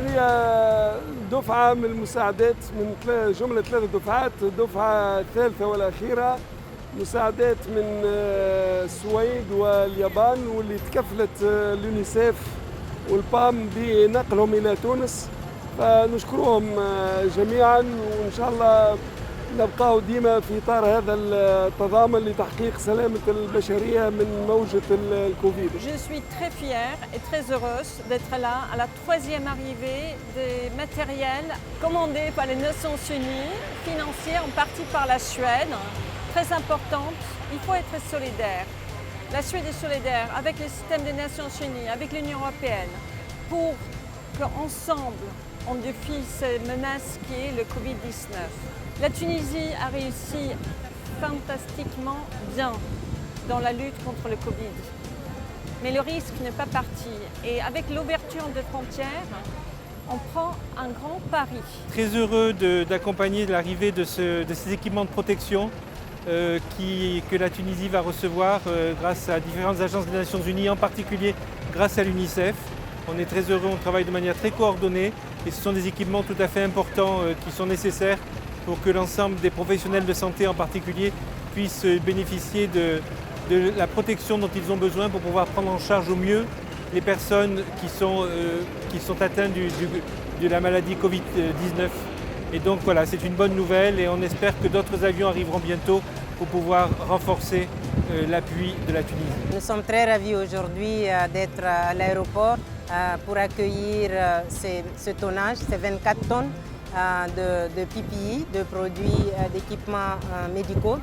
هذه دفعة من المساعدات من جملة 3 دفعات، الدفعة الثالثة والأخيرة مساعدات من السويد واليابان، واللي تكفلت اليونيسيف والبام بنقلهم إلى تونس، فنشكرهم جميعا، وإن شاء الله نبقاو ديما في إطار هذا التضامن لتحقيق سلامة البشرية من موجة الكوفيد. Je suis très fière et très heureuse d'être là à la 3e arrivée des matériels commandés par les Nations Unies, financés en partie par la Suède. Très importante, il faut être solidaire. La Suède est solidaire avec le système des Nations Unies, avec l'Union européenne, pour qu'ensemble on défie cette menace qui est le Covid-19. La Tunisie a réussi fantastiquement bien dans la lutte contre le Covid. Mais le risque n'est pas parti. Et avec l'ouverture des frontières, on prend un grand pari. Très heureux d'accompagner l'arrivée de ces équipements de protection que la Tunisie va recevoir grâce à différentes agences des Nations Unies, en particulier grâce à l'UNICEF. On est très heureux, on travaille de manière très coordonnée et ce sont des équipements tout à fait importants qui sont nécessaires pour que l'ensemble des professionnels de santé en particulier puissent bénéficier de la protection dont ils ont besoin pour pouvoir prendre en charge au mieux les personnes qui sont atteintes de la maladie Covid-19. Et donc voilà, c'est une bonne nouvelle et on espère que d'autres avions arriveront bientôt pour pouvoir renforcer l'appui de la Tunisie. Nous sommes très ravis aujourd'hui d'être à l'aéroport pour accueillir ce tonnage, ces 24 tonnes de PPE, de produits d'équipements médicaux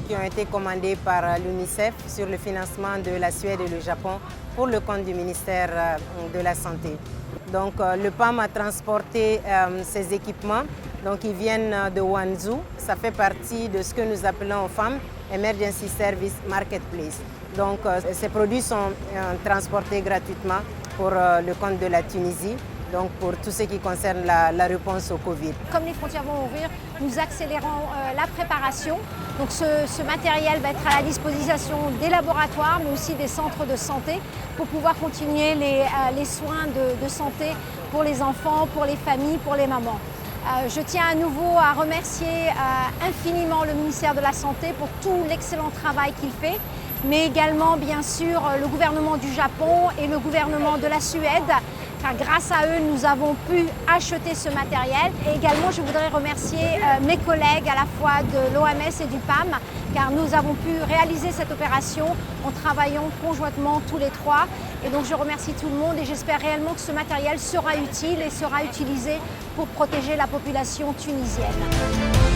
qui ont été commandés par l'UNICEF sur le financement de la Suède et le Japon pour le compte du ministère de la Santé. Donc le PAM a transporté ces équipements, donc ils viennent de Wanzhou. Ça fait partie de ce que nous appelons aux femmes Emergency Service Marketplace. Donc ces produits sont transportés gratuitement pour le compte de la Tunisie, donc pour tout ce qui concerne la réponse au Covid. Comme les frontières vont ouvrir, nous accélérons la préparation. Donc ce matériel va être à la disposition des laboratoires, mais aussi des centres de santé pour pouvoir continuer les soins de santé pour les enfants, pour les familles, pour les mamans. Je tiens à nouveau à remercier infiniment le ministère de la Santé pour tout l'excellent travail qu'il fait, mais également bien sûr le gouvernement du Japon et le gouvernement de la Suède, car grâce à eux nous avons pu acheter ce matériel. Et également je voudrais remercier mes collègues à la fois de l'OMS et du PAM, car nous avons pu réaliser cette opération en travaillant conjointement tous les trois. Et donc je remercie tout le monde et j'espère réellement que ce matériel sera utile et sera utilisé pour protéger la population tunisienne.